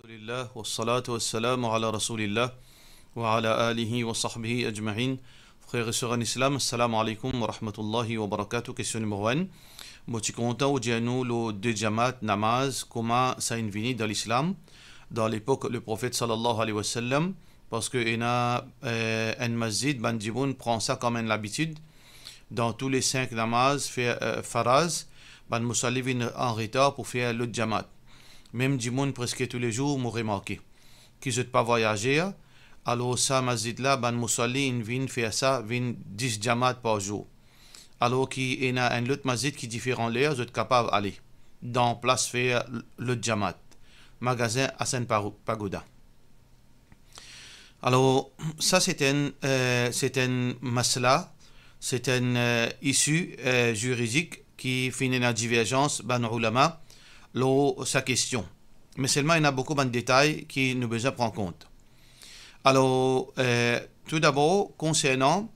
Alhamdulillah, wassalatu wassalamu ala rasulillah wa ala alihi wa sahbihi ajma'in. Frères et sœurs en islam, assalamu alaikum wa rahmatullahi wa barakatuh. Question numéro 1. Moi, je suis content de dire nous le deux jamat namaz, comment ça est venu dans l'islam, dans l'époque le prophète sallallahu alayhi wa sallam, parce que il y a un masjid, ban jiboun prend ça comme une habitude. Dans tous les 5 namaz, fait faraz, ban musalli vient en retard pour faire le jamat. Même du monde presque tous les jours m'ont remarqué qui ne pas voyager, alors ça masjid là ban musalli vient faire ça 10 jamat par jour, alors qu'il y a un autre masjid qui est différent là, vous êtes capable d'aller dans place faire le jamat magasin Hassan Pagoda. Alors ça c'est un masla, c'est un issue juridique qui finit la divergence ban ulama sa question. Mais seulement il y a beaucoup de détails qui nous besoin prendre en compte. Alors, tout d'abord, concernant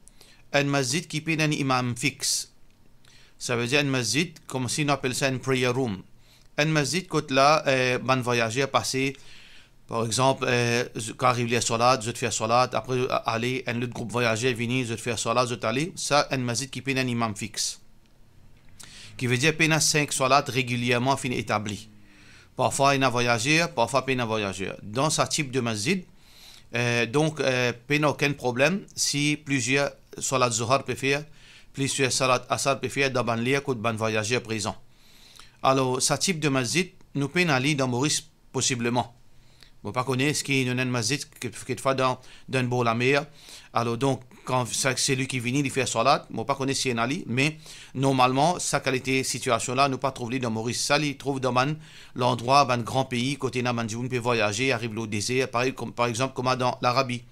un masjid qui peut un imam fixe. Ça veut dire un masjid, comme si on appelle ça un prayer room. Un masjid, quand là, ban voyager passer, par exemple, quand arrive les salats, je te fais salat, après aller, un autre groupe voyager venir, je te fais salat, je t'aller. Ça, un masjid qui peut un imam fixe. Qui veut dire qu'il y a 5 salats régulièrement établis. Parfois, il y a voyagé, parfois, il y a voyagé. Dans ce type de masjid, donc, il n'y a aucun problème si plusieurs salats zuhar peuvent faire, plusieurs salats asar peuvent faire dans le lieu que de voyager présent. Alors, ce type de masjid, nous pouvons aller dans Maurice possiblement. Vous ne connaissez pas ce qui est un masjid qui fait dans un bol à mer. Alors, donc, quand c'est lui qui vient, il fait salat, je ne connais pas si c'est Ali, mais normalement, sa qualité situation-là, nous pas trouver dans Maurice. Ça, il trouve dans l'endroit, dans un grand pays, côté où on peut voyager, arriver au désert, par exemple, comme dans l'Arabie,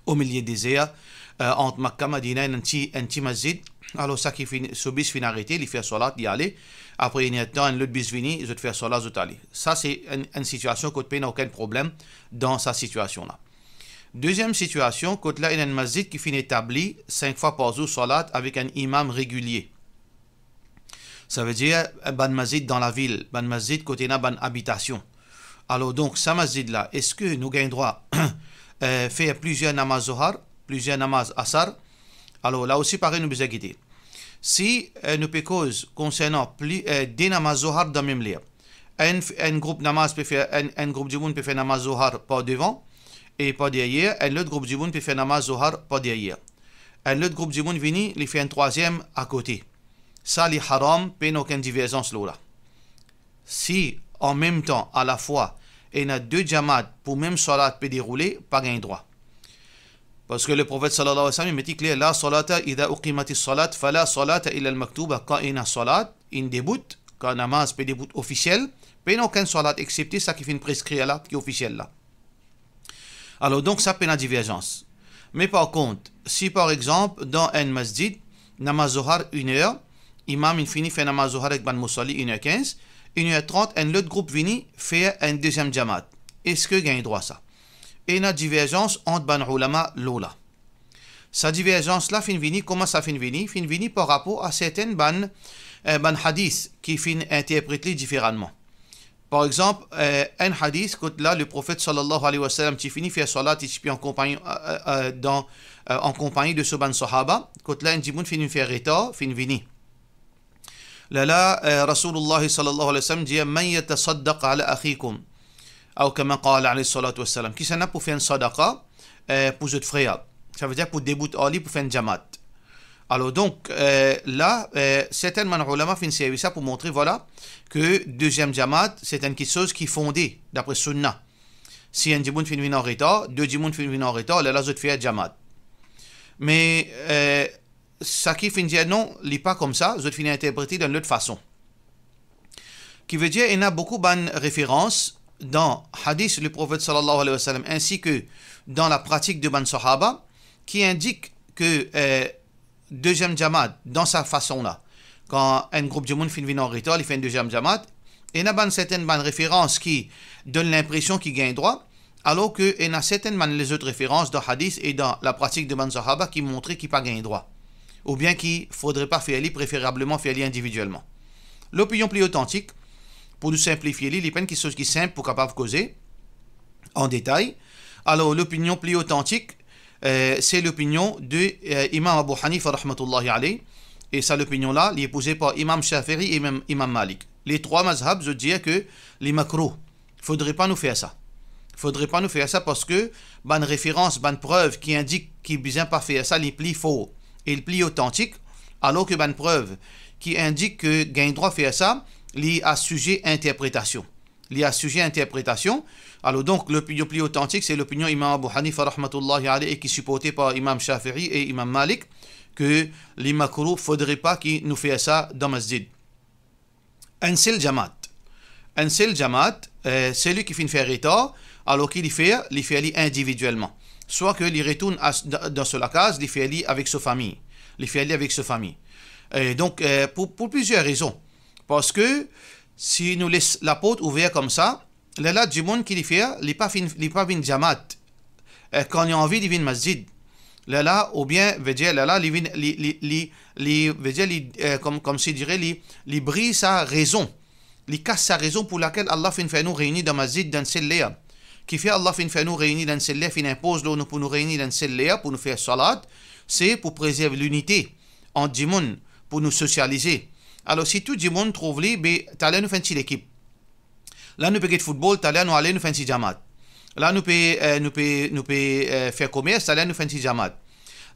au milieu du désert, entre Makkah, Madina, un petit masjid. Alors, ça qui finit, ce bis finit arrêté, il fait salat, il y aller. Après, il y a un temps, un autre bis venu, je te fais salat, je t'aller. Ça, c'est une situation où il n'y a aucun problème dans sa situation-là. Deuxième situation, quand là, il y a un masjid qui finit établi 5 fois par jour salat avec un imam régulier. Ça veut dire ban masjid dans la ville, ban masjid côté na ban habitation. Alors donc, ce masjid-là, est-ce que nous gagnons droit faire plusieurs namaz zohar, plusieurs namaz asar? Alors là aussi, pareil, nous besoin guider. Si nous peut cause concernant des namaz zohar dans le même lieu, un groupe namaz peut faire, un groupe du monde peut faire namaz zohar par devant, et pas derrière, un autre groupe du monde peut faire namaz zohar pas derrière. Un autre groupe du monde vient, il fait un troisième à côté. Ça, les haram, n'a aucune divergence là. Si, en même temps, à la fois, il y a 2 jamad pour même salat peut dérouler, pas gain droit. Parce que le prophète sallallahu alayhi wa sallam dit clair, la salata idha uqimati salat, fala salata illa al-maktuba, quand il y a salat, il débute, quand namaz peut débute officiel, il n'y a aucun salat, excepté ça qui fait une prescrit là, qui est officiel là. Alors donc ça peut la divergence. Mais par contre, si par exemple dans un masjid, namaz zohar 1 heure, imam il finit fait namaz zohar avec ban musalli 1h15, 1h30, un autre groupe vini fait un deuxième jamat. Est-ce que gagne droit ça? Et il y a divergence entre ban ulama lola. Sa divergence là fin vini, comment ça fin vini? Fin vini par rapport à certaines ban hadith qui fin interprétés différemment. Par exemple, un hadith, quand là, le prophète sallallahu alayhi wa sallam, qui finit faire salat, il en compagnie, en compagnie de ce ban sahaba, quand là, un dimoun finit faire retard, finit vini. Là, Rasulullah sallallahu alayhi wa sallam dit, man yatasaddaq ala akhikum, ou comme qala alayhi salatu wa sallam, qui s'en a pour faire une sadaqa, pour votre frère. Ça veut dire pour débouter Ali, pour faire une jamat. Alors donc, là, certains ulama fin service ça pour montrer, voilà, que deuxième jamat, c'est une chose qui est fondée, d'après Sunna. Si un djimoun finit en retard, 2 djimoun finit en retard, là, je te fais jamat. Mais, ça qui finit dire non, il n'est pas comme ça, je te finis interpréter d'une autre façon. Qui veut dire, il y a beaucoup de références dans hadith le prophète sallallahu alayhi wa sallam, ainsi que dans la pratique de ban sahaba, qui indiquent que, deuxième jamat, dans sa façon-là, quand un groupe de monde finit en retard, il fait un deuxième jamat, il y a certaines références qui donnent l'impression qu'il gagne droit, alors qu'il y a certaines les autres références dans hadith et dans la pratique de ban sahaba qui montrent qu'il n'a pas gagné droit. Ou bien qu'il ne faudrait pas faire préférablement faire individuellement. L'opinion plus authentique, pour nous simplifier, les peines qui sont simples pour capable causer, en détail. Alors, l'opinion plus authentique, c'est l'opinion de Imam Abu Hanifa, rahmatullahi alayh. Et ça, l'opinion-là, elle est posée par Imam Shafi'i et Imam Malik. Les trois mazhabs, je dirais que les macros, il ne faudrait pas nous faire ça. Il ne faudrait pas nous faire ça parce que, bonne référence, bonne preuve qui indique qu'il ne besoin pas faire ça, les plis faux et les plis authentiques, alors que bonne preuve qui indique que gain droit faire ça, il a sujet interprétation. Il a sujet interprétation. Alors donc, l'opinion plus authentique, c'est l'opinion Imam Abu Hanifa, rahmatullahi alayh, qui est supportée par Imam Shafi'i et Imam Malik, que les makruh, il ne faudrait pas qu'ils nous fassent ça dans masjid. Un seul jamaat. Un seul jamaat, c'est lui qui fait une faire retard, alors qu'il fait individuellement. Soit que il retourne dans la case, il fait avec sa famille. Il fait avec sa famille. Et donc, pour plusieurs raisons. Parce que si nous laissons la porte ouverte comme ça, là, du monde qui fait, il n'est pas une jamaat. Quand il a envie, il vient masjid. Là, ou bien, veut dire, là, comme si dirait, il brise sa raison. Il casse sa raison pour laquelle Allah fait nous réunir dans masjid, dans celle-là. Qui fait Allah fait nous réunir dans celle-là, il impose nous pour nous réunir dans celle-là, pour nous faire salat, c'est pour préserver l'unité entre du monde, pour nous socialiser. Alors, si tout le monde trouve lui, ben, t'allais nous faire une équipe. Là, nous pouvons faire football, t'allais nous aller nous faire une jamaat. Là, nous pouvons faire commerce, t'allais nous faire une jamaat.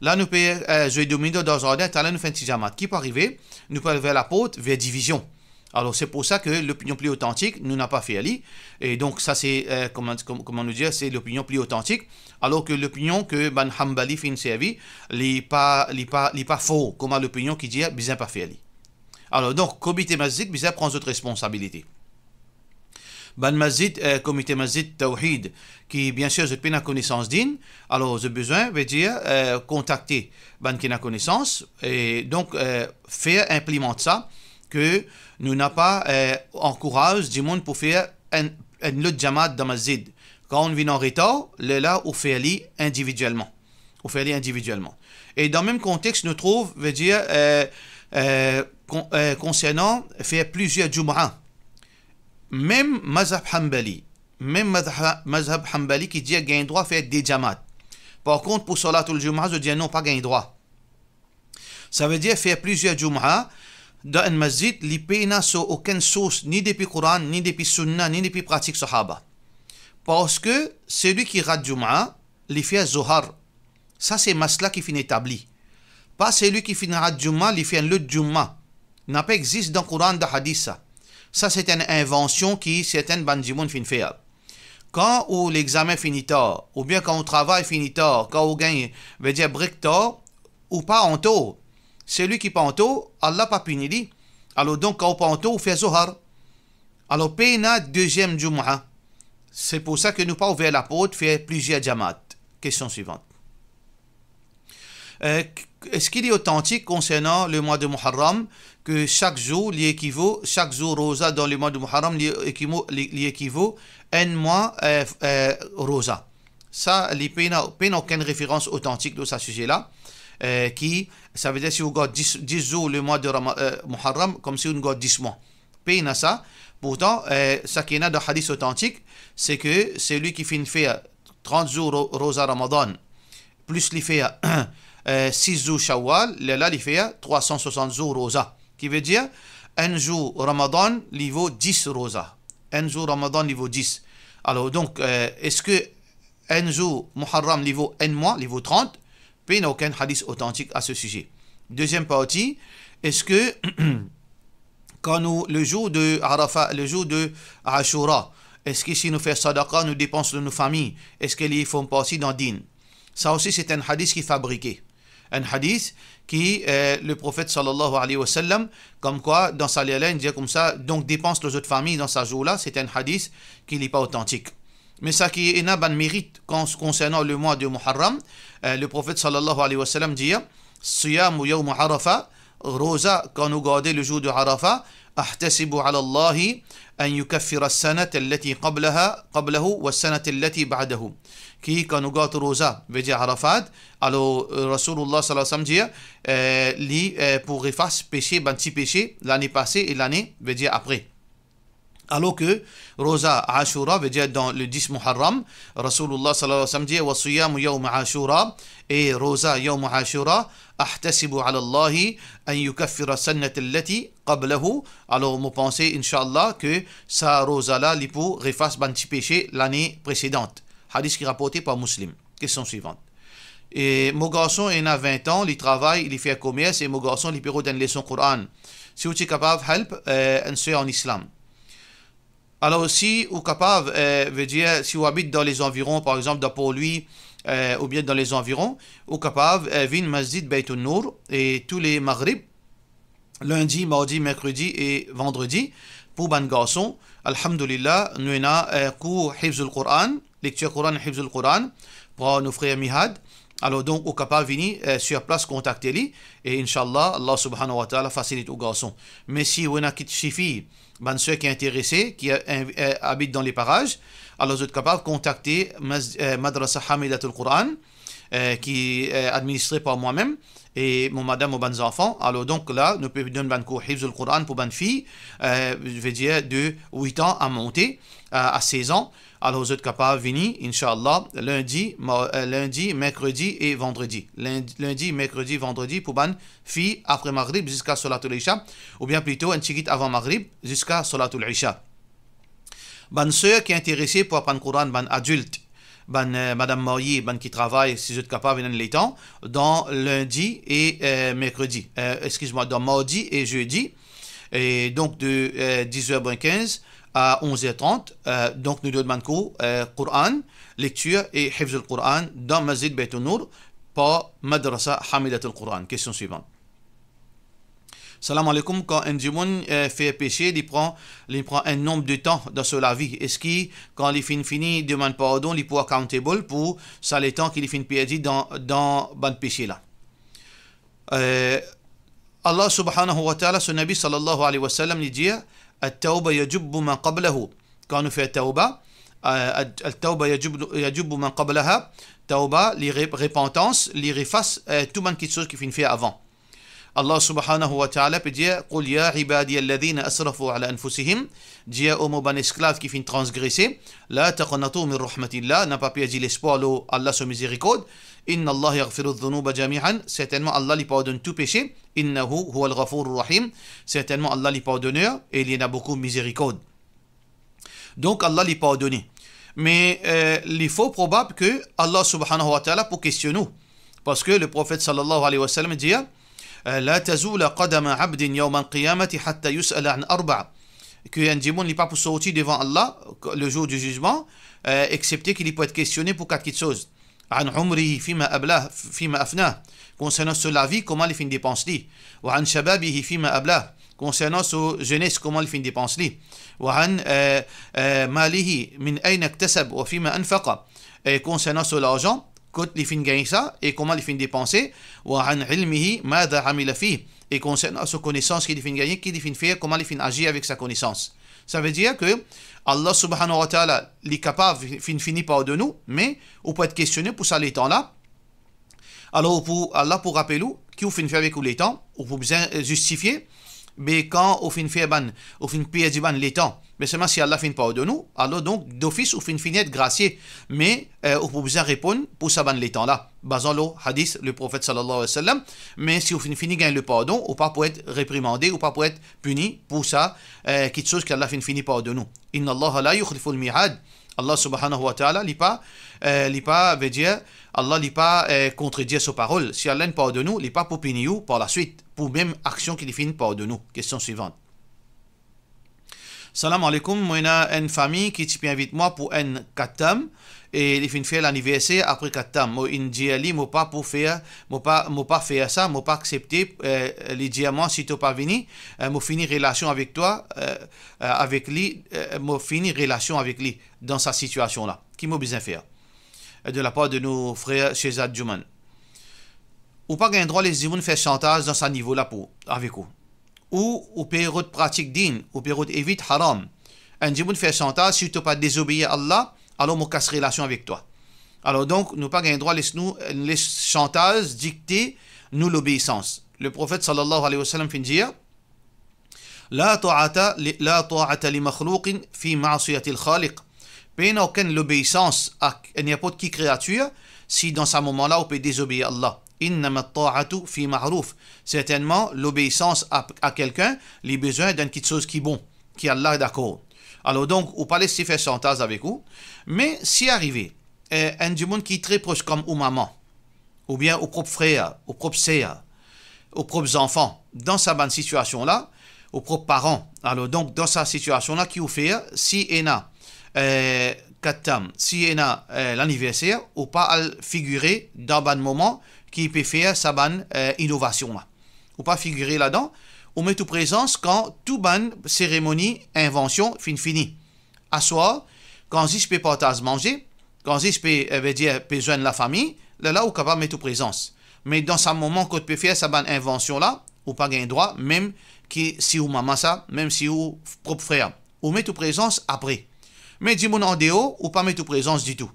Là, nous pouvons jouer domino dans un jardin, t'allais nous faire une jamaat. Qui peut arriver? Nous pouvons vers la porte, vers division. Alors, c'est pour ça que l'opinion plus authentique, nous n'a pas fait ali. Et donc, ça, c'est, comment nous dire, c'est l'opinion plus authentique. Alors que l'opinion que Ban Hanbali fait une servie, n'est pas faux, comme l'opinion qui dit, bizarre pas fait ali. Alors, donc, comité masjid, bizarre prend d'autres responsabilités. Ban masjid, comité masjid tawhid, qui, bien sûr, je n'ai pas connaissance d'une. Alors, j'ai besoin, veut dire, contacter ban qui n'a connaissance. Et donc, faire implémenter ça, que nous n'a pas encourage du monde pour faire un autre jamaat dans masjid. Quand on vient en retard, là, on fait aller individuellement. On fait aller individuellement. Et dans le même contexte, nous trouvons, veut dire, concernant faire plusieurs jum'ah. Même mazhab hanbali qui dit qu'il y a un droit à faire des jamaat. Par contre, pour salatul jum'ah, je dis non, pas gain droit. Ça veut dire faire plusieurs jum'ah dans un masjid, les pays n'a aucune source, ni depuis Coran, ni depuis Sunna, ni depuis pratique Sahaba. Parce que celui qui rate Jum'a, il fait Zohar. Ça, c'est masla qui finit établi. Pas celui qui finit rate Jum'a, il fait un autre Jum'a. Il n'a pas existe dans le Coran de Hadith. Ça, c'est une invention qui certaines bandimons finissent faire. Quand l'examen finit tard, ou bien quand on travaille finit tard, quand on gagne, veut dire brique tard, ou pas en tôt. Celui qui pas en tôt, Allah pas puni lui. Alors donc, quand on pas en tôt, on fait Zohar. Alors, payna deuxième Jum'a. C'est pour ça que nous pas ouvert la porte, faire plusieurs jamaat. Question suivante. Est-ce qu'il est authentique concernant le mois de Muharram que chaque jour rosa dans le mois de Muharram l'équivaut un mois rosa? Ça, il n'y a aucune référence authentique de ce sujet-là. Qui, ça veut dire si vous gardez 10 jours le mois de Muharram, comme si vous gardez 10 mois. Payna ça. Pourtant, ça qui est dans le hadith authentique, c'est que c'est lui qui finit faire 30 jours rosa Ramadan, plus il fait 6 jours Shawwal, là il fait 360 jours rosa. Qui veut dire, un jour Ramadan, il vaut 10 rosa. Un jour Ramadan, il vaut 10. Alors donc, est-ce que un jour Muharram, il vaut un mois, il vaut 30? Il n'y a aucun hadith authentique à ce sujet. Deuxième partie, est-ce que quand nous, le jour de Arafat, le jour de Ashura, est-ce que si nous faisons sadaqa, nous dépensons de nos familles, est-ce qu'ils font partie d'un din? Ça aussi, c'est un hadith qui est fabriqué. Un hadith qui, le prophète sallallahu alayhi wa sallam, comme quoi, dans sa lila, il dit comme ça, donc dépense les autres familles dans sa jour-là, c'est un hadith qui n'est pas authentique. Mais ça qui est un mérite concernant le mois de Muharram, le prophète sallallahu alayhi wa sallam dit Siyam yawm Arafa, rosa quand nous gardons le jour de Arafa, ahtasibu ala Allahi an yukaffira as-sanata allati qablahu wa as-sanata allati ba'dahu. Qui quand nous gardons rosa, veut dire Arafat, alors Rasulullah sallallahu alayhi wa sallam dit pour effacer péché, petit péché, l'année passée et l'année, veut dire après. Alors que Rosa Ashura veut dire dans le 10 Muharram, Rasulullah sallallahu alayhi wa sallam dit wa siyamu yawm Ashura et Rosa yawm Ashura ahtasibu ala Allahi an yukaffira sannat allati qablahu. Alors vous pensez inshallah que ça Rosa là li pour refasse ban petit péché l'année précédente. Hadith qui est rapporté par Muslim. Question suivante. Et mon garçon il a 20 ans, il travaille, il fait commerce et mon garçon il peut donner une leçon Coran. Si vous êtes capable help un soeur en islam. Alors aussi, ou capable, veut dire, si vous habitez dans les environs, par exemple, dans Port-Louis, ou bien dans les environs, ou capable, vin masjid Baytun Nour, et tous les maghrib, lundi, mardi, mercredi et vendredi, pour ban garçon, alhamdulillah, nous avons cours Hifzul Quran, lecture Quran, Hifzul Quran, pour nos frères Mihad. Alors donc, au capable venir sur place, contacter-les, et Inch'Allah, Allah subhanahu wa ta'ala facilite aux garçons. Mais si vous n'avez qui fille, ben ceux qui sont intéressés, qui habitent dans les parages, alors vous êtes capable de contacter Madrasa Hamidatul Quran, qui est administré par moi-même, et mon madame ou mes enfants. Alors donc là, nous pouvons donner un cours Hifzul Quran pour une fille, je veux dire de 8 ans à monter à 16 ans. Alors vous êtes capable de venir, Inch'Allah, lundi, mercredi et vendredi. Lundi, mercredi, vendredi pour une fille après Maghrib jusqu'à Salatul Isha, ou bien plutôt un petit avant Maghrib jusqu'à Salatul Isha. Ban sœur qui est intéressée pour apprendre le Coran, ban adulte, madame mariée, qui travaille, si vous êtes capable de venir les temps, dans lundi et mercredi. Excuse-moi, dans mardi et jeudi. Et donc de 10h15 à 11h30, donc nous demandons Coran, lecture et Hifz al-Quran dans Masjid Baytun Nour par Madrasa Hamidatul Quran. Question suivante. Salam alaikum, quand un démon fait péché, il prend un nombre de temps dans la vie. Est-ce que quand il finit, il demande pardon, il peut accountable pour ça les temps qu'il finit perdu dans le péché là. Allah subhanahu wa ta'ala, son Nabi sallallahu alayhi wa sallam, il dit التوبة يجب ما قبله. Quand on fait التوبة, التوبة يجب ما قبلها. توبة, les repentance, les efface tout le quelque chose qui finit fait avant. Allah subhanahu wa ta'ala peut dire قل يا عبادي الذين أسرفوا على أنفسهم. Dit au mot ban esclave qui finit transgresser, لا تقنطوا من رحمة الله, n'a pas perdu l'espoir Allah son miséricorde. Inna Allah yaghfiru dhunuba jami'an. Certainement Allah lui pardonne tout péché. Innahu huwa al-ghafur rahim. Certainement Allah lui pardonneur et il y en a beaucoup miséricorde. Donc Allah lui pardonne. Mais il faut probable que Allah subhanahu wa ta'ala pour questionner nous. Parce que le prophète sallallahu alayhi wa sallam dit لا تزول قدم عبد يوم القيامة حتى يسأل عن أربع. Qu'un démon n'est pas pour sortir devant Allah le jour du jugement, excepté qu'il peut être questionné pour quatre choses. عن عمره فيما أفناه, concernant sa vie, comment il fait une dépense li. وعن شبابه فيما أبلاه, concernant sa jeunesse, comment il fait une dépense li. وعن ماله من أين اكتسب وفيما أنفق, concernant son argent, quand il fait gagner ça et comment il fait dépenser. وعن علمه ماذا عمل فيه, et concernant sa connaissance qu'il fait gagner, qu'il fait faire, comment il fait agir avec sa connaissance. Ça veut dire que Allah subhanahu wa ta'ala est capable de finir par de nous, mais on peut être questionné pour ça les temps-là. Alors Allah pour rappeler nous, qui vous fait faire avec les temps, on peut bien justifier, mais quand on fait faire ban, on fait payer les temps, mais seulement si Allah fait par de nous, alors donc d'office on fait finir être gracié, mais on peut bien répondre pour ça ban les temps-là. Basant le hadith, le prophète sallallahu alayhi wa sallam, mais si on finit gagner le pardon, ou pas pour être réprimandé, ou pas pour être puni pour ça, quelque chose qu'Allah finit par de nous. Inna Allah la yukhlifu al-mi'ad. Allah subhanahu wa ta'ala n'est pas veut dire Allah n'est pas contredire sa parole. Si Allah ne parle de nous, il n'est pas pour punir par la suite pour même action qu'il finit par de nous. Question suivante. Salam alaikum, moi j'ai une famille qui invite moi pour un katam et il finit faire l'anniversaire après katam. Moi il dit ali moi pas pour faire moi pas faire ça, moi pas accepter les dit à moi si tu pas venir, moi finir relation avec toi avec lui, moi finir relation avec lui dans sa situation là. Qui m'a besoin faire de la part de nos frères chez Adjuman. Ou pas gain droit les gens faire chantage dans ce niveau là pour avec vous. Ou période pratique digne, ou période évite haram. Un diable fait chantage, si tu n'as pas désobéir à Allah, alors on casse relation avec toi. Alors donc, nous pas gain droit les chantages dicter nous l'obéissance. Le prophète sallallahu alayhi wa sallam fait dire La ta'ata li makhlouqin fi ma'asiyati al-khaliq. Il n'y a aucune l'obéissance à n'importe qui créature si dans ce moment-là on peut désobéir à Allah. Innama ta'atu fi ma'ruf. Certainement, l'obéissance à quelqu'un, les besoins d'une petite chose qui est bon, qui Allah est d'accord. Alors donc, on pas laisser faire chantage avec vous, mais si arrivé, un du monde qui est très proche comme ou maman, ou bien au propre frère, au propre sœur, aux propres enfants, dans sa bonne situation-là, aux propres parents. Alors donc, dans sa situation-là, qui vous fait, si il y a si il y a l'anniversaire, ou pas à figurer dans un bon moment qui peut faire sa bonne innovation-là. Ou pas figurer là-dedans, on met tout présence quand toute bonne cérémonie, invention, fini. À soi, quand je peux partager manger, quand je peux dire besoin de la famille, là, on est capable de mettre tout présence. Mais dans ce moment qu'on peut faire sa bonne invention-là, ou pas gagner droit, même si ou maman ça, même si ou propre frère, on met tout présence après. Mais dis-moi en dehors, ou pas mettre tout présence du tout.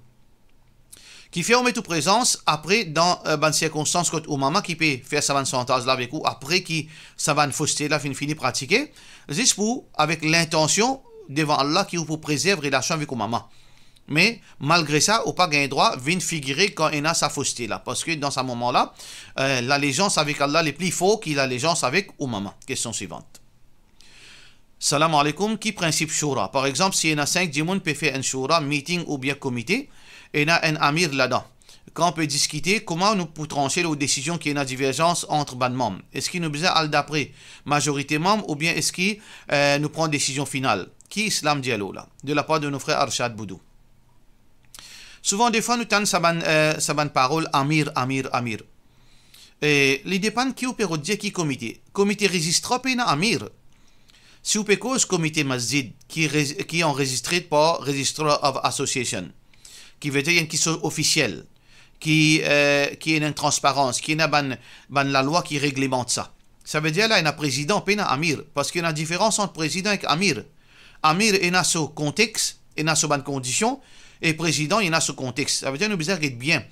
Qui fait on met tout présence après dans bonnes circonstances quand ou maman qui peut faire sa bonne chantage là avec vous, après qui sa bonne fausseté là fini pratiquer, juste pour avec l'intention devant Allah qui vous préserve relation avec ou maman. Mais malgré ça, ou pas gagner droit, vient figurer quand il a sa fausseté là. Parce que dans ce moment-là, l'allégeance avec Allah est plus forte que l'allégeance avec ou maman. Question suivante. Salam alaikum, qui principe shura? Par exemple, si il y a 5 djimoun peut faire un shura, meeting ou bien comité, et il y a un amir là-dedans. Quand on peut discuter, comment nous pouvons trancher les décisions qui y a divergence entre les membres? Est-ce qu'il nous besoin al d'après majorité membre ou bien est-ce qu'il nous prend décision finale? Qui islam dialogue là? De la part de nos frères Arshad Boudou. Souvent, des fois, nous tenons sa bonne parole, amir. Et les dépend qui ou peut dire qui comité. Comité registré par amir. Si vous pouvez comité masjid qui est enregistré par Registrar of Association, qui veut dire une chose officielle, qui est une transparence, qui est la loi qui réglemente ça. Ça veut dire là, il y a un président, pas un amir, parce qu'il y a une différence entre président et amir. Amir, il y a son contexte, il y a son bonne condition, et président, il y a ce contexte. Ça veut dire que nous besoin d'être bien.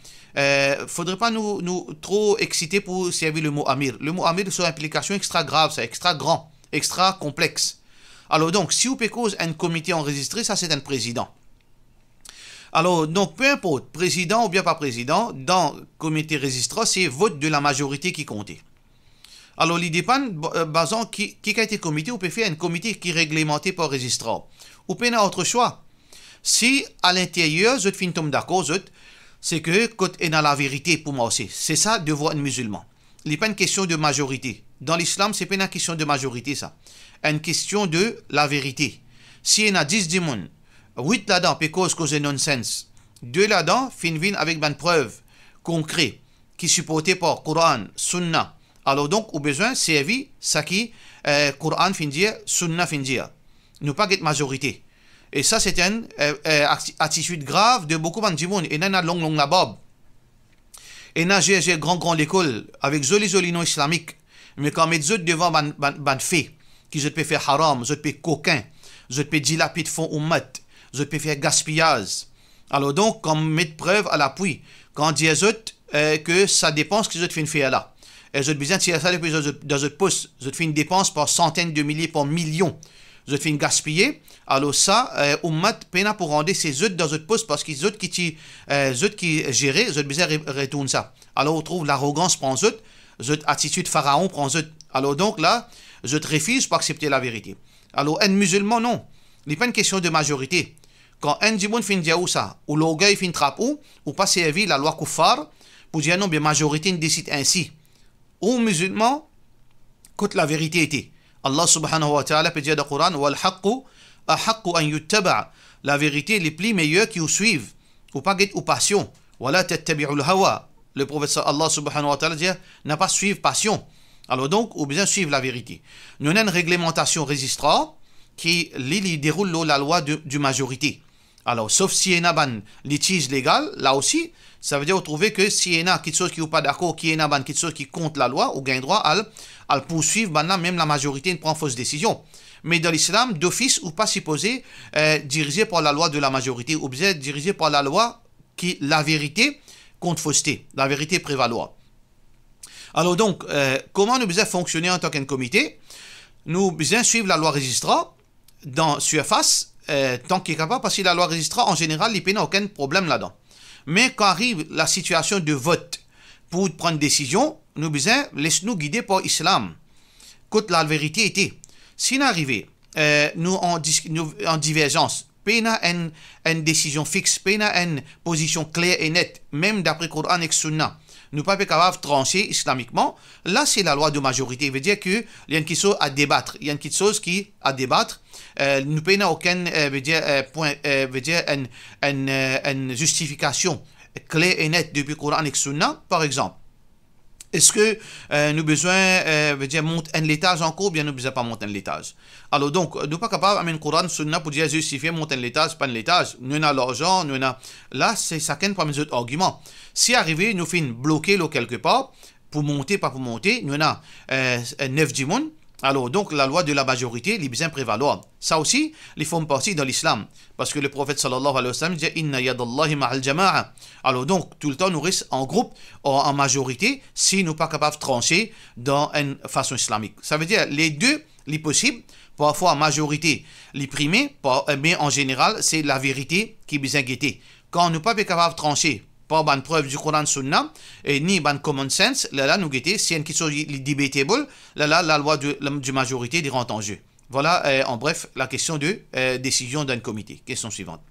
Faudrait pas nous trop exciter pour servir le mot amir. Le mot amir, c'est une implication extra grave, c'est extra grand, extra complexe. Alors donc, si vous cause un comité enregistré, ça c'est un président. Alors donc, peu importe, président ou bien pas président, dans le comité registré, c'est vote de la majorité qui compte. Alors, il dépend, basant qui a été comité, ou peut faire un comité qui est réglementé par registrar. Ou peut avoir autre choix. Si à l'intérieur, je suis d'accord, c'est que quand il y a la vérité pour moi aussi. C'est ça, devoir un musulman. Il n'est pas une question de majorité. Dans l'islam, ce n'est pas une question de majorité, ça. Une question de la vérité. Si il y a 10 démons, 8 là-dedans, parce que c'est nonsense. 2 là-dedans, fin avec une preuve concrète qui est supportée par Coran, Sunna. Alors donc, au besoin, servir ça qui Coran fin dire, Sunna fin dire. Nous pas être majorité. Et ça, c'est une attitude grave de beaucoup de monde. Et il y a une longue la bob. Et il y a j'ai grand l'école avec joli non islamique. Mais quand met devant ban fait, qui je peux faire haram, je peux coquin, je peux dilapide fond ou mat, je peux faire gaspillage. Alors donc, comme mettre preuve à l'appui, quand dit que ça dépense que je te fais faire là. Et je besoin de tirer ça depuis dans je poste, je te fais une dépense par centaines de milliers, par millions. Je te fais une gaspiller. Alors ça, ummat peine pour rendre ces œufs dans votre poste parce qu'ils œufs qui gèrent, eux besoin retourne ça. Alors on trouve l'arrogance prend eux, attitude pharaon prend eux. Alors donc là, je te refuse pour accepter la vérité. Alors un musulman non, il n'est pas une question de majorité. Quand un djimoun fin dire ça, ou l'orgueil fin trappe ou pas servir la loi kuffar pour dire non, bien majorité décide ainsi. Ou musulman, quand la vérité était. Allah subhanahu wa ta'ala peut dire dans le Coran wal haqqu ahaqqu an yuttaba. La vérité les plus meilleures qui vous suivent ou pas get ou passion wala tattabi'ul hawa. Le prophète Allah subhanahu wa ta'ala dit n'a pas suivre passion. Alors donc ou bien suivre la vérité. Nous avons une réglementation registrée qui déroule la loi du majorité. Alors sauf si il y a un litige légal là aussi ça veut dire retrouver que si il y a quelque chose qui n'est pas d'accord, qui est quelque chose qui compte la loi, ou gagne droit à poursuivre, même la majorité ne prend fausse décision. Mais dans l'islam, d'office ou pas supposé dirigé par la loi de la majorité, ou bien dirigé par la loi qui la vérité contre fausseté, la vérité prévaloir. Alors donc, comment nous devons fonctionner en tant qu'un comité? nous besoin suivre la loi registra dans surface tant qu'il est capable, parce que la loi registra en général, il n'y a aucun problème là-dedans. Mais quand arrive la situation de vote pour prendre une décision, nous besoin laisse-nous guider par l'islam. Quand la vérité était, si nous arrivons nous en divergence, pena une décision fixe, pena une position claire et nette, même d'après Coran et Sunna, nous pas capables de trancher islamiquement, là c'est la loi de majorité. Il veut dire qu'il y a une chose à débattre, il y a une chose qui à débattre. Nous n'avons aucun point, veut dire une justification claire et nette depuis Coran et Sunna, par exemple. Est-ce que nous besoin veut dire monter un étage encore ou bien nous besoin pas monter un étage? Alors donc, nous pas capable d'amener Coran Sunna pour dire justifier monter un étage, pas un étage. Nous avons l'argent, nous avons... Là, c'est chacun parmi les autres arguments. Si arrivé, nous finissons bloquer là quelque part, pour monter, pas pour monter, nous avons 9 dimons. Alors donc, la loi de la majorité, il besoin prévaloir. Ça aussi, ils font partie dans l'islam. Parce que le prophète sallallahu alayhi wa sallam dit « Inna yadallahi ma'al jama'a ». Alors donc, tout le temps, nous restons en groupe, en majorité, si nous ne sommes pas capables de trancher dans une façon islamique. Ça veut dire, les deux, les possibles, parfois en majorité, les primés, mais en général, c'est la vérité qui est besoin guetter. Quand nous ne sommes pas capables de trancher, pas bonne preuve du Coran Sunna et ni bonne common sense, là nous guetter, si une question debatable, là la loi de majorité rentre en jeu. Voilà en bref la question de décision d'un comité. Question suivante.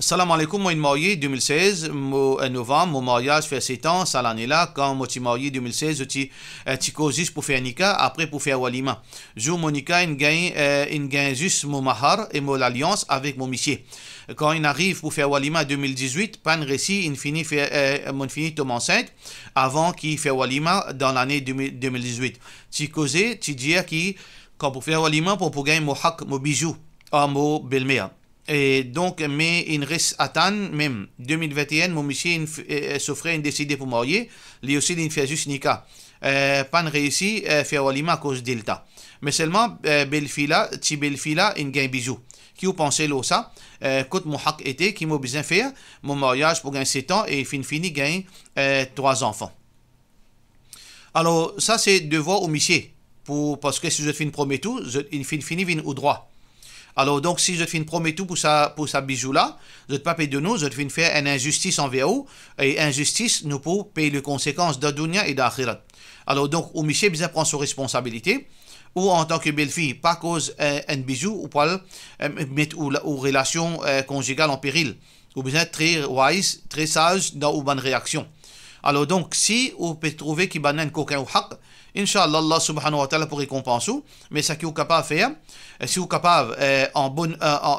Salam alaikum, moi, je suis marié 2016, novembre, mon mariage fait 7 ans, ça l'année-là, quand moi, je suis marié 2016, je suis juste pour faire nika, après pour faire walima. Jour mon nika, il gagne juste mon mahar et mon alliance avec mon monsieur. Quand il arrive pour faire walima 2018, pas un récit, il finit tombe enceinte avant qu'il fait walima dans l'année 2018. Tu causais, tu dis qui, quand pour faire walima, pour gagner mon hak, mon bijou, mon belle-mère. Et donc, mais il reste à attendre, même 2021, mon monsieur s'offrait une décidé pour marier, lui aussi il fait juste nika. Pas réussi à faire walima à cause d'Elta. Mais seulement, belle-fille-là, il gagne bijou. Qui vous pensez là ça? Quand mon hak était, qui m'a besoin faire mon mariage pour gagner 7 ans et fini gagne 3 enfants. Alors, ça c'est devoir au monsieur. Parce que si je fais une promesse tout, il finit vient au droit. Alors, donc, si je fais une promesse tout pour sa bijou-là, je ne peux pas payer de nous, je fais faire une injustice envers vous, et injustice, nous pouvons payer les conséquences de dunya et d'akhirat. Alors, donc, au monsieur, bien prendre ses responsabilités, ou en tant que belle-fille, pas cause un bijou, ou pas mettre ou relation conjugale en péril, ou bien être très wise, très sage dans une bonne réaction. Alors, donc, si vous pouvez trouver qu'il y a un coquin ou haq, Inch'Allah, Allah subhanahu wa ta'ala pour récompenser, mais ce que vous êtes capable de faire, si vous êtes capable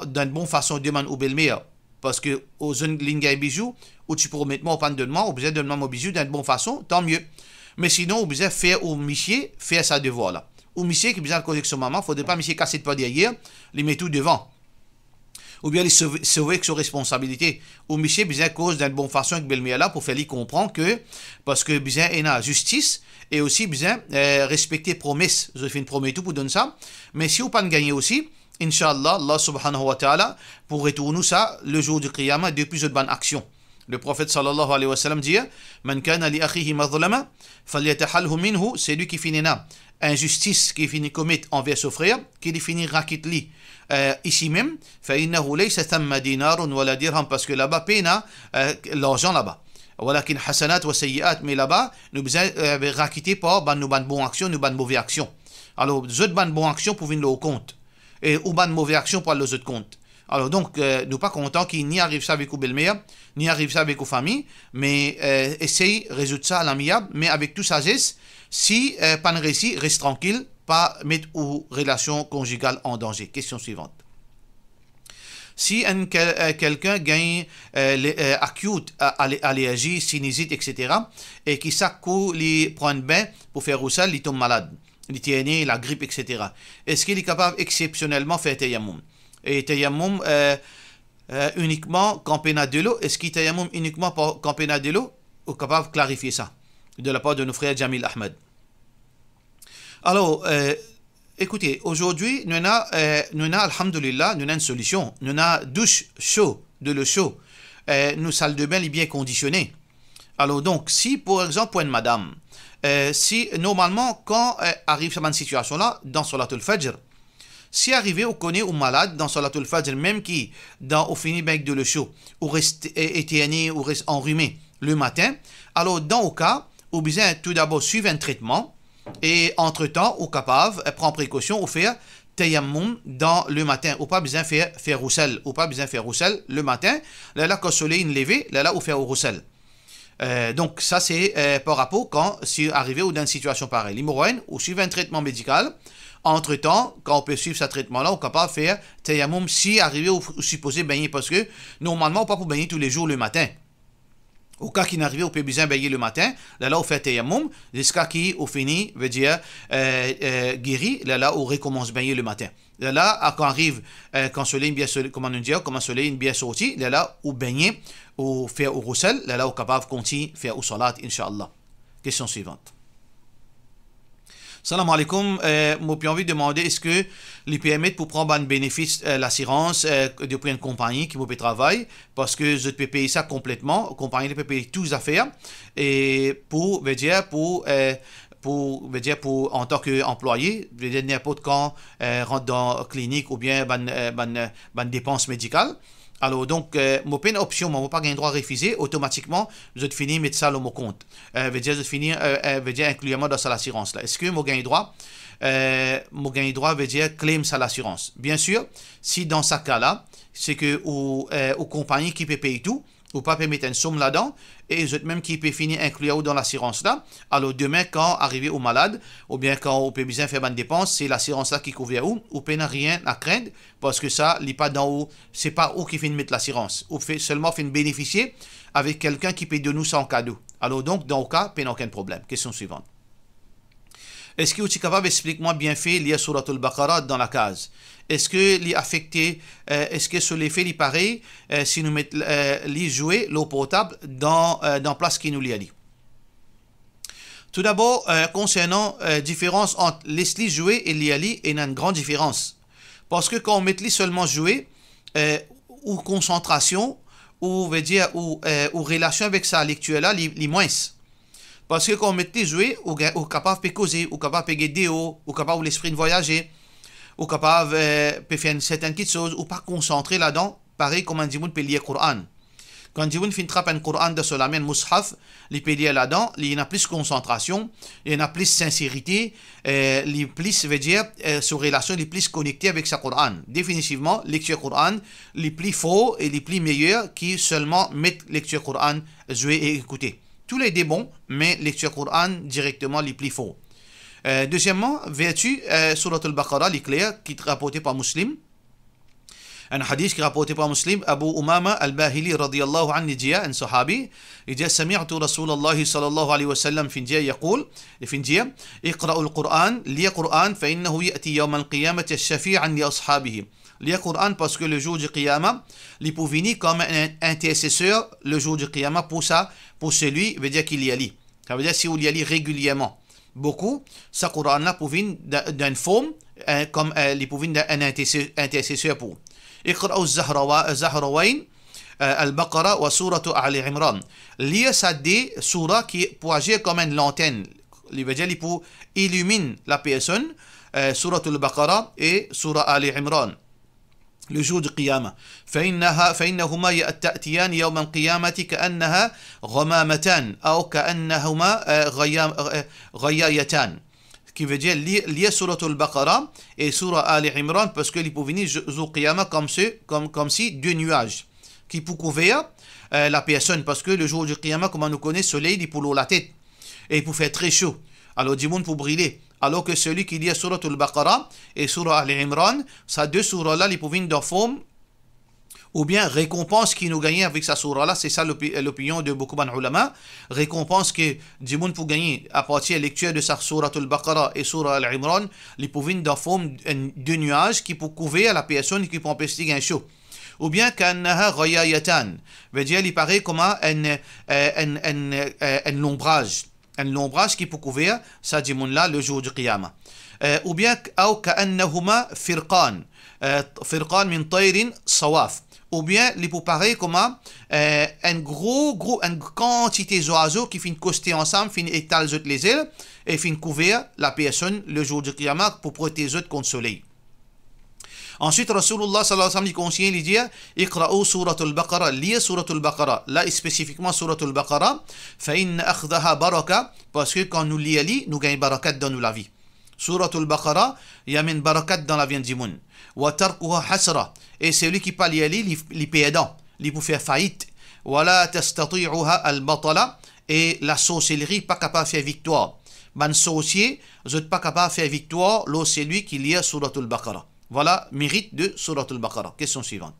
d'une bonne façon de demander au belle-mère, parce que aux jeunes lignes bijoux, ou tu peux mettre moi au pan de demain, ou besoin de demander au bijou d'une bonne façon, tant mieux. Mais sinon, vous besoin faire au monsieur, faire sa devoir là. Au monsieur qui a besoin de causer avec son maman, il ne faudrait pas monsieur casser de pas derrière, les mettre tout devant. Ou bien les sauver avec sa responsabilité. Ou monsieur besoin de cause d'une bonne façon avec belle-mère là, pour faire lui comprendre que, parce que besoin il y a justice, et aussi besoin respecter promesses. Je fais une promesse tout pour donner ça. Mais si vous pas gagner aussi, Inch'Allah, Allah subhanahu wa ta'ala, pour retourner ça le jour du Qiyamah depuis une bonne action. Le prophète sallallahu alayhi wa sallam dit Man kana li akhihi madhlama, falyatahalhu minhu, c'est lui qui finit là. Injustice qui finit commettre envers son frère, qui finit rakitli ici même, fa innahu laysa thamma dinarun wala dirham, parce que là-bas, pena l'argent là-bas. ولكن حسنات وسيئات, mais là-bas nous besoin raquiter par nos bonnes actions, nos bonnes mauvaises actions. Alors les autres bonnes actions pour venir au compte et ou bonnes mauvaises actions pour les autres comptes. Alors donc nous pas contents qu'il n'y arrive ça avec vos belle-mère, ni arrive ça avec vos familles, mais essaye résoudre ça à l'amiable, mais avec toute sagesse. Si pas de récit, reste tranquille, pas mettre aux relations conjugales en danger. Question suivante. Si quelqu'un gagne acute allergie, sinusite, etc., et qui s'accoupe, il prend un bain pour faire roussel, il tombe malade, il tient la grippe, etc., est-ce qu'il est capable exceptionnellement de faire tayammum? Et tayammum uniquement campénat de l'eau, est-ce qu'il tayammum uniquement pour campénat de l'eau? Ou capable de clarifier ça de la part de nos frères Jamil Ahmed. Alors, écoutez, aujourd'hui, nous avons, alhamdulillah, nous avons une solution. Nous avons douche chaude, de l'eau chaude. Nos salles de bain sont bien conditionnées. Alors donc, si par exemple pour une madame, si normalement quand arrive cette situation-là, dans Salatul Fajr, si arrivé ou connaît ou malade dans Salatul Fajr, même qui dans au fini avec de l'eau chaud, ou reste éterné ou reste enrhumé le matin, alors dans le cas, ou besoin tout d'abord suivre un traitement et entre-temps, ou capable, prendre précaution ou faire tayammum dans le matin, ou pas besoin faire roussel, ou pas besoin faire roussel le matin, là quand le soleil est levé, là ou faire roussel. Donc ça c'est par rapport quand si arrivé ou dans une situation pareille. L'hémorroïde ou suivre un traitement médical. Entre-temps, quand on peut suivre ce traitement-là, on est capable de faire tayammum si arrivé ou supposé baigner parce que normalement on pas pour baigner tous les jours le matin. Au cas qui n'arrive, on peut bien baigner le matin. Là, on fait tayammum jusqu'à qui on finit, veut dire guéri. Là, on recommence baigner le matin. Là, quand arrive, quand le soleil bien comment on dit, comment le soleil bien sorti, là, on baigner, on fait au roussel. Là, on est capable de continuer faire au salat, Inch'Allah. Question suivante. Salam alaikum. Moi, j'ai envie de demander est-ce que les permet pour prendre un bénéfice l'assurance depuis une compagnie qui peut travailler parce que je peux payer ça complètement. La compagnie peut payer toutes les affaires et pour en tant qu'employé, n'importe quand rentre dans la clinique ou bien ban dépenses médicales. Alors, donc, moi, pas une option, moi, pas un droit à refuser, automatiquement, je finis mettre ça dans mon compte. Veut dire, je finis, veut dire, incluant dans l'assurance, là. Est-ce que moi, gagne droit, veut dire, claim ça l'assurance. Bien sûr, si dans ce cas-là, c'est que, aux compagnies qui peuvent payer tout, ou pas peut mettre une somme là-dedans, et les autres même qui peuvent finir inclure dans l'assurance là. Alors demain, quand arrivé au malade, ou bien quand on peut bien faire une dépense, c'est l'assurance là qui couvre où, ou peut rien à craindre, parce que ça, n'est pas dans où, c'est pas où qui fait mettre l'assurance, ou fait seulement fait bénéficier avec quelqu'un qui paye de nous sans cadeau. Alors donc, dans le cas, pas aucun problème. Question suivante. Est-ce que tu es capable d'expliquer-moi bien fait lié à Suratul Baqarah dans la case? Est-ce que les affectés, est-ce que sur l'effet, il pareil, si nous mettons les jouets, l'eau potable, dans place qui nous lie à lui? Tout d'abord, concernant la différence entre les jouets et l'IALI, il y a une grande différence. Parce que quand on met seulement jouets, ou concentration, ou veut dire, ou relation avec sa lecture-là, les moins. Parce que quand on met les jouets, on est capable de causer, on est capable de guider, on est capable de l'esprit de voyager, ou capable de faire certaines petites choses, ou pas concentrer là-dedans, pareil comme un dimoun peut lire le Coran. Quand un dimoun fait un Coran de sur la main mushaf, il peut lire là-dedans, il y a plus de concentration, il y a plus de sincérité, il plus, veut dire, sur relation, il est plus connecté avec sa Coran. Définitivement, lecture Coran, les plus faux et les plus meilleurs qui seulement mettent lecture Coran, jouer et écouter. Tous les deux bons, mais lecture Coran directement les plus faux. Deuxièmement, vertu Surat al-Baqarah, l'éclair, qui est rapporté par Muslim. Un hadith qui est rapporté par Muslim, Abu Umama al-Bahili radiyallahu anhu dit, un sahabi, il dit, سمعت رسول الله صلى الله عليه وسلم في الجاء يقول في الجاء اقرأوا القرآن لي قرآن فإنه يأتي يوم القيامة شفيعا لأصحابه. Lire Coran parce que le jour du Qiyamah, il peut venir comme un intercesseur le jour du Qiyamah pour ça, pour celui, veut dire qu'il y a li. Ça veut dire si on y a li régulièrement. Beaucoup, ce Coran-là peut venir d'une forme, comme il peut venir d'un intercesseur pour. Iqra'u az-Zahrawayn, al-Baqarah wa suratu Ali Imran. Lire ça des surahs qui peut agir comme une lanterne. Il veut dire qu'il peut illuminer la personne, suratu al-Baqarah et surah Ali Imran. Le jour du Qiyamah. فإنهما يأتيان يوم القيامة كأنها غمامتان أو كأنهما غيايتان. Qui veut dire lire Surah al-Baqarah et Surah Ali Imran parce que ils peuvent venir au Qiyamah comme si deux nuages qui peuvent couvrir la personne parce que le jour du Qiyamah, comme on nous connaît, le soleil il pour la tête et il peut faire très chaud. Alors du monde pour briller. Alors que celui qui lit Surah al-Baqarah et Surah Al-Imran, ces deux surahs-là, ils peuvent venir dans forme ou bien récompense qui nous gagne avec sa surah-là, c'est ça l'opinion de beaucoup d'ulama, récompense que du monde pour gagner à partir de la lecture de sa Surah al-Baqarah et Surah Al-Imran, ils peuvent venir dans forme de nuages qui peuvent couvrir la personne qui peut empêcher un chaud. Ou bien qu'annaha ghayayatan, veut dire il paraît comme un ombrage. Un ombrage qui peut couvrir ça du monde-là le jour du Qiyamah. Ou bien, ou ka'annahuma firqan min tayrin sawaf. ou bien les pour pareil comme une quantité d'oiseaux qui finissent coster ensemble, finissent étaler les ailes et finissent couvrir la personne le jour du Qiyamah pour protéger contre le soleil. Ensuite, Rasulullah sallallahu alayhi wa sallam conseille de dire Iqra'u suratul Baqara, lire suratul Baqara, là spécifiquement suratul Baqara, fa inna akhdaha baraka, parce que quand nous lisons, nous gagnons barakat dans la vie. Suratul Baqara, il y a une barakat dans la vie du monde. Wa tarkuha hasra, et celui qui parle y les perdants, les pour faire faillite. Wala tastati'uha al-batala, et la sorcellerie pas capable de faire victoire. Ban sorcier, vous n'êtes pas capable de faire victoire, là c'est lui qui lit suratul Baqara. Voilà, mérite de Surat al-Baqarah. Question suivante.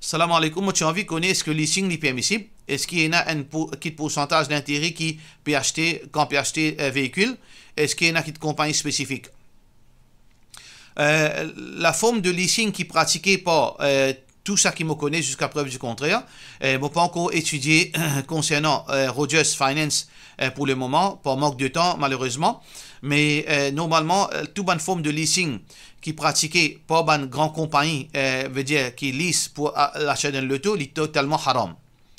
Salam alaikum, moi, tu as envie de connaître est-ce que le leasing est permissible? Est-ce qu'il y en a un pourcentage d'intérêt qui peut acheter, quand peut acheter un véhicule? Est-ce qu'il y en a une compagnie spécifique? La forme de leasing qui est pratiquée par tout ça qui me connaît jusqu'à preuve du contraire, je n'ai pas encore étudié concernant Rogers Finance pour le moment, par manque de temps malheureusement, mais normalement, toute bonne forme de leasing qui est pratiquée par une grande compagnie, veut dire qui lease pour l'achat d'un loto, il est totalement haram.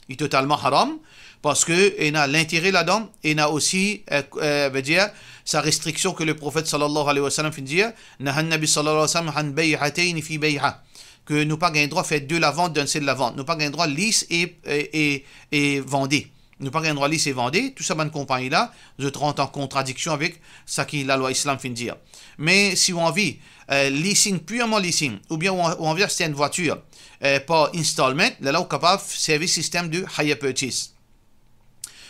Il est totalement haram parce qu'il a l'intérêt là-dedans, et il a aussi, veut dire, sa restriction que le prophète sallallahu alayhi wa sallam fait dire, Nahan Nabi sallallahu alayhi wa sallam han bay'atayn fi bay'a, que nous pas gain droit faire de la vente d'un seul de la vente, nous pas gain droit lisse et vendez. Nous pas gain droit lisse et vendez, tout ça bonne compagnie là, je rentre en contradiction avec ce que la loi islam fait dire. Mais si on envie leasing, purement leasing, ou bien on envie acheter une voiture par installment, là on est capable de servir système de hire purchase.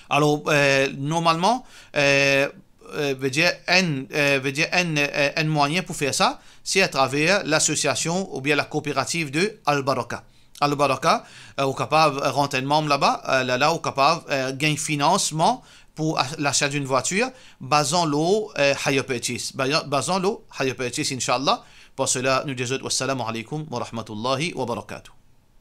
Alors normalement veut dire un moyen pour faire ça, c'est à travers l'association ou bien la coopérative de Al-Baraka. Al-Baraka, est capable de rentrer un membre là-bas, là est capable de gagner financement pour l'achat d'une voiture, basant l'eau hire purchase. Basant l'eau hire purchase, Inch'Allah. Pour cela, nous disons wassalamu alaikum wa rahmatullahi wa barakatuh.